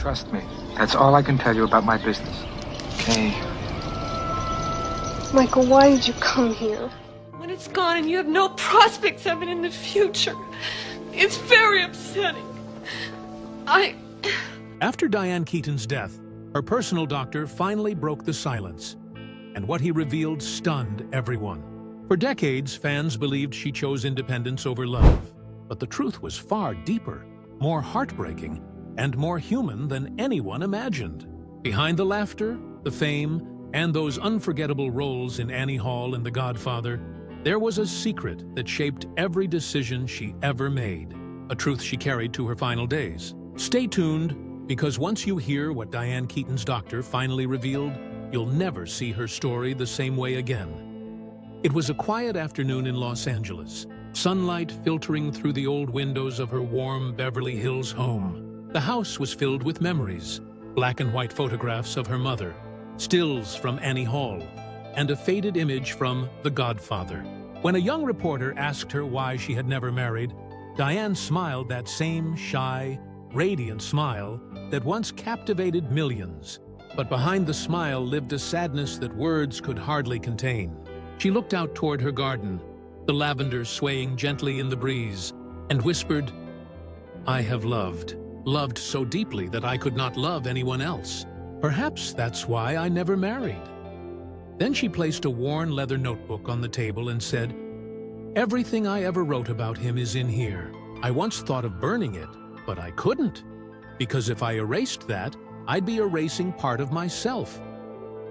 Trust me. That's all I can tell you about my business. Okay. Michael, why did you come here? When it's gone and you have no prospects of it in the future, it's very upsetting. After Diane Keaton's death, her personal doctor finally broke the silence, and what he revealed stunned everyone. For decades, fans believed she chose independence over love, but the truth was far deeper, more heartbreaking, and more human than anyone imagined. Behind the laughter, the fame, and those unforgettable roles in Annie Hall and The Godfather, there was a secret that shaped every decision she ever made, a truth she carried to her final days. Stay tuned, because once you hear what Diane Keaton's doctor finally revealed, you'll never see her story the same way again. It was a quiet afternoon in Los Angeles, sunlight filtering through the old windows of her warm Beverly Hills home. The house was filled with memories, black and white photographs of her mother, stills from Annie Hall, and a faded image from The Godfather. When a young reporter asked her why she had never married, Diane smiled that same shy, radiant smile that once captivated millions. But behind the smile lived a sadness that words could hardly contain. She looked out toward her garden, the lavender swaying gently in the breeze, and whispered, "I have loved so deeply that I could not love anyone else. Perhaps that's why I never married." Then she placed a worn leather notebook on the table and said, "Everything I ever wrote about him is in here. I once thought of burning it, but I couldn't, because if I erased that, I'd be erasing part of myself."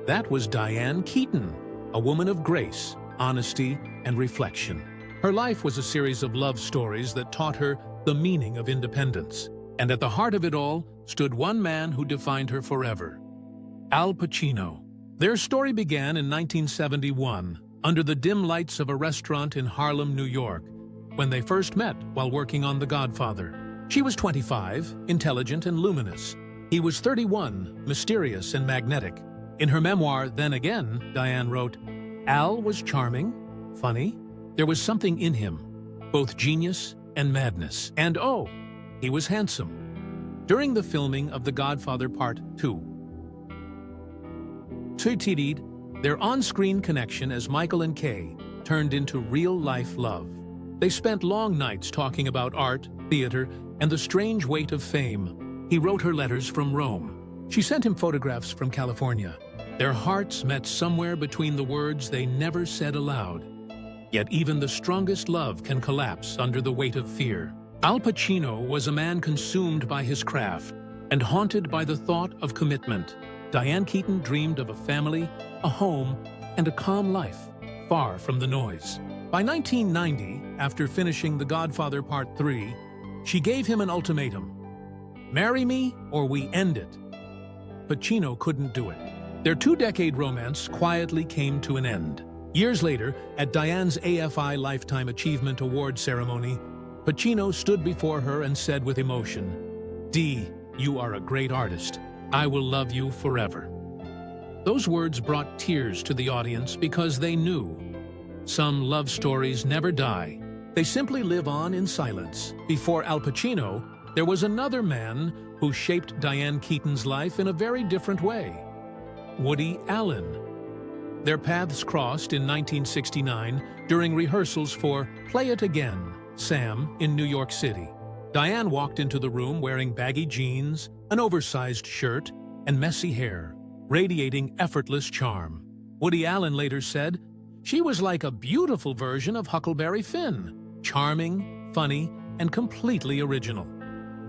That was Diane Keaton, a woman of grace, honesty, and reflection. Her life was a series of love stories that taught her the meaning of independence. And at the heart of it all stood one man who defined her forever: Al Pacino. Their story began in 1971, under the dim lights of a restaurant in Harlem, New York, when they first met while working on The Godfather. She was 25, intelligent and luminous. He was 31, mysterious and magnetic. In her memoir, Then Again, Diane wrote, "Al was charming, funny. There was something in him, both genius and madness. And oh, he was handsome." During the filming of The Godfather Part 2, their on-screen connection as Michael and Kay turned into real-life love. They spent long nights talking about art, theater, and the strange weight of fame. He wrote her letters from Rome. She sent him photographs from California. Their hearts met somewhere between the words they never said aloud. Yet even the strongest love can collapse under the weight of fear. Al Pacino was a man consumed by his craft and haunted by the thought of commitment. Diane Keaton dreamed of a family, a home, and a calm life, far from the noise. By 1990, after finishing The Godfather Part 3, she gave him an ultimatum: marry me or we end it. Pacino couldn't do it. Their two-decade romance quietly came to an end. Years later, at Diane's AFI Lifetime Achievement Award ceremony, Pacino stood before her and said with emotion, "Dee, you are a great artist. I will love you forever." Those words brought tears to the audience because they knew some love stories never die. They simply live on in silence. Before Al Pacino, there was another man who shaped Diane Keaton's life in a very different way: Woody Allen. Their paths crossed in 1969 during rehearsals for Play It Again, Sam, in New York City. Diane walked into the room wearing baggy jeans, an oversized shirt, and messy hair, radiating effortless charm. Woody Allen later said, "She was like a beautiful version of Huckleberry Finn, charming, funny, and completely original."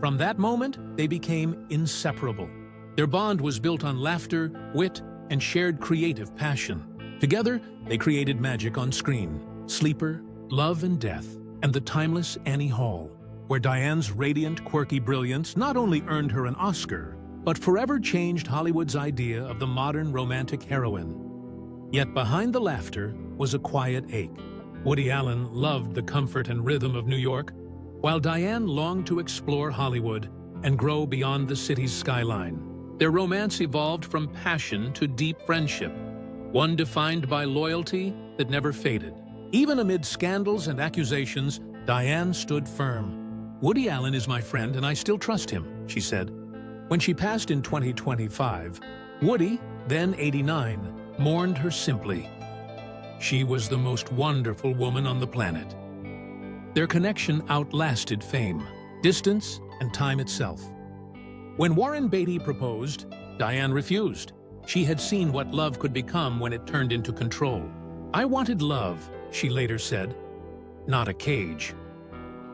From that moment, they became inseparable. Their bond was built on laughter, wit, and shared creative passion. Together, they created magic on screen: Sleeper, Love and Death, and the timeless Annie Hall, where Diane's radiant, quirky brilliance not only earned her an Oscar, but forever changed Hollywood's idea of the modern romantic heroine. Yet behind the laughter was a quiet ache. Woody Allen loved the comfort and rhythm of New York, while Diane longed to explore Hollywood and grow beyond the city's skyline. Their romance evolved from passion to deep friendship, one defined by loyalty that never faded. Even amid scandals and accusations, Diane stood firm. "Woody Allen is my friend and I still trust him," she said. When she passed in 2025, Woody, then 89, mourned her simply. She was the most wonderful woman on the planet. Their connection outlasted fame, distance, and time itself. When Warren Beatty proposed, Diane refused. She had seen what love could become when it turned into control. "I wanted love," she later said, "not a cage."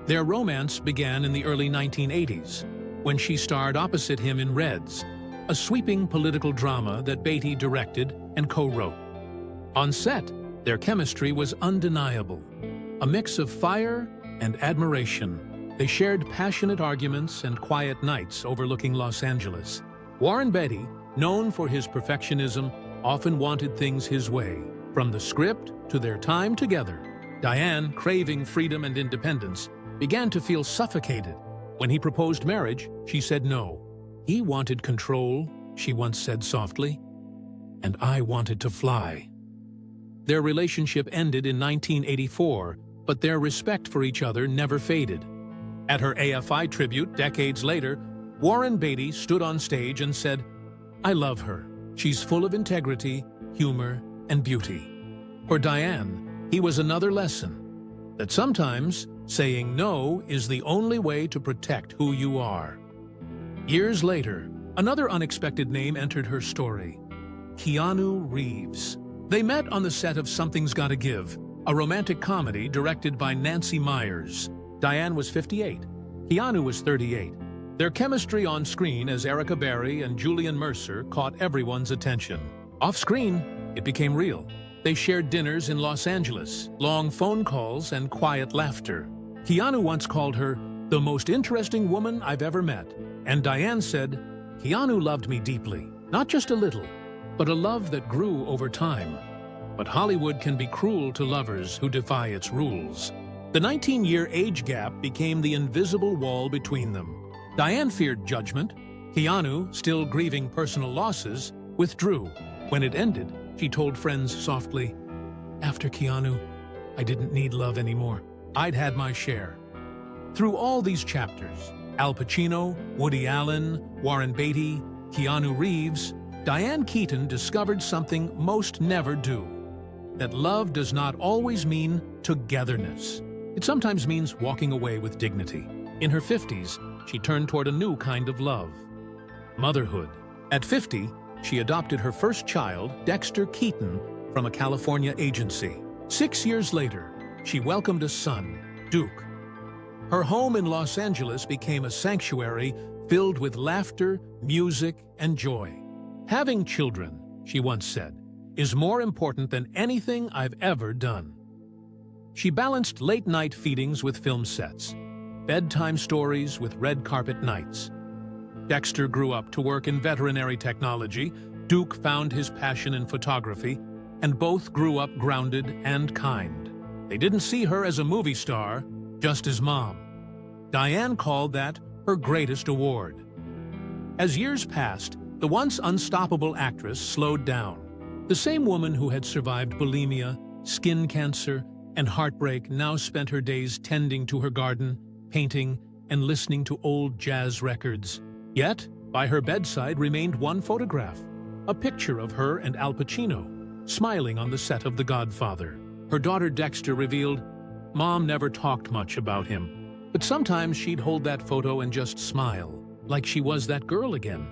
Their romance began in the early 1980s, when she starred opposite him in Reds, a sweeping political drama that Beatty directed and co-wrote. On set, their chemistry was undeniable, a mix of fire and admiration. They shared passionate arguments and quiet nights overlooking Los Angeles. Warren Beatty, known for his perfectionism, often wanted things his way, from the script to their time together. Diane, craving freedom and independence, began to feel suffocated. When he proposed marriage, she said no. "He wanted control," she once said softly, "and I wanted to fly." Their relationship ended in 1984, but their respect for each other never faded. At her AFI tribute decades later, Warren Beatty stood on stage and said, "I love her. She's full of integrity, humor, and beauty." For Diane, he was another lesson, that sometimes saying no is the only way to protect who you are. Years later, another unexpected name entered her story: Keanu Reeves. They met on the set of Something's Gotta Give, a romantic comedy directed by Nancy Meyers. Diane was 58. Keanu was 38. Their chemistry on screen as Erica Berry and Julian Mercer caught everyone's attention. Off-screen, it became real. They shared dinners in Los Angeles, long phone calls, and quiet laughter. Keanu once called her the most interesting woman I've ever met, and Diane said, "Keanu loved me deeply, not just a little, but a love that grew over time." But Hollywood can be cruel to lovers who defy its rules. The 19-year age gap became the invisible wall between them. Diane feared judgment. Keanu, still grieving personal losses, withdrew. When it ended, she told friends softly, "After Keanu, I didn't need love anymore. I'd had my share." Through all these chapters, Al Pacino, Woody Allen, Warren Beatty, Keanu Reeves, Diane Keaton discovered something most never do: that love does not always mean togetherness. It sometimes means walking away with dignity. In her 50s, she turned toward a new kind of love: motherhood. At 50, she adopted her first child, Dexter Keaton, from a California agency. 6 years later, she welcomed a son, Duke. Her home in Los Angeles became a sanctuary filled with laughter, music, and joy. "Having children," she once said, "is more important than anything I've ever done." She balanced late-night feedings with film sets, bedtime stories with red carpet nights. Dexter grew up to work in veterinary technology, Duke found his passion in photography, and both grew up grounded and kind. They didn't see her as a movie star, just as mom. Diane called that her greatest award. As years passed, the once unstoppable actress slowed down. The same woman who had survived bulimia, skin cancer, and heartbreak now spent her days tending to her garden, painting, and listening to old jazz records. Yet, by her bedside remained one photograph, a picture of her and Al Pacino, smiling on the set of The Godfather. Her daughter Dexter revealed, "Mom never talked much about him, but sometimes she'd hold that photo and just smile, like she was that girl again."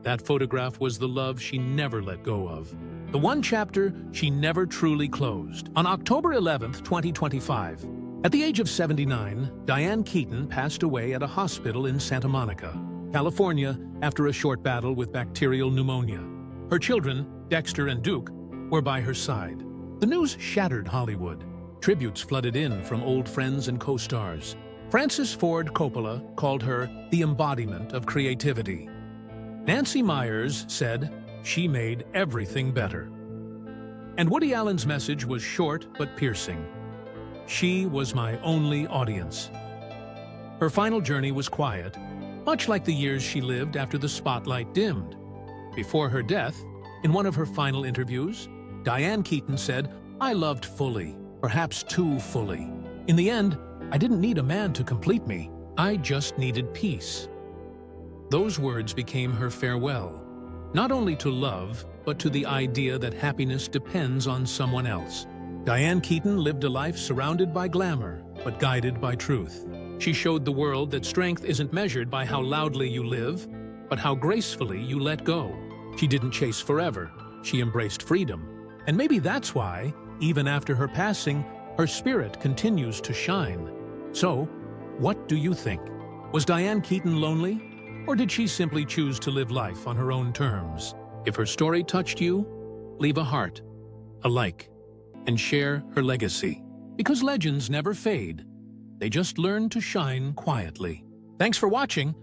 That photograph was the love she never let go of, the one chapter she never truly closed. On October 11th, 2025, at the age of 79, Diane Keaton passed away at a hospital in Santa Monica, California, after a short battle with bacterial pneumonia. Her children, Dexter and Duke, were by her side. The news shattered Hollywood. Tributes flooded in from old friends and co-stars. Francis Ford Coppola called her the embodiment of creativity. Nancy Meyers said, "She made everything better." And Woody Allen's message was short but piercing: "She was my only audience." Her final journey was quiet, much like the years she lived after the spotlight dimmed. Before her death, in one of her final interviews, Diane Keaton said, "I loved fully, perhaps too fully. In the end, I didn't need a man to complete me. I just needed peace." Those words became her farewell, not only to love, but to the idea that happiness depends on someone else. Diane Keaton lived a life surrounded by glamour, but guided by truth. She showed the world that strength isn't measured by how loudly you live, but how gracefully you let go. She didn't chase forever. She embraced freedom. And maybe that's why, even after her passing, her spirit continues to shine. So, what do you think? Was Diane Keaton lonely? Or did she simply choose to live life on her own terms? If her story touched you, leave a heart, a like, and share her legacy. Because legends never fade. They just learn to shine quietly. Thanks for watching.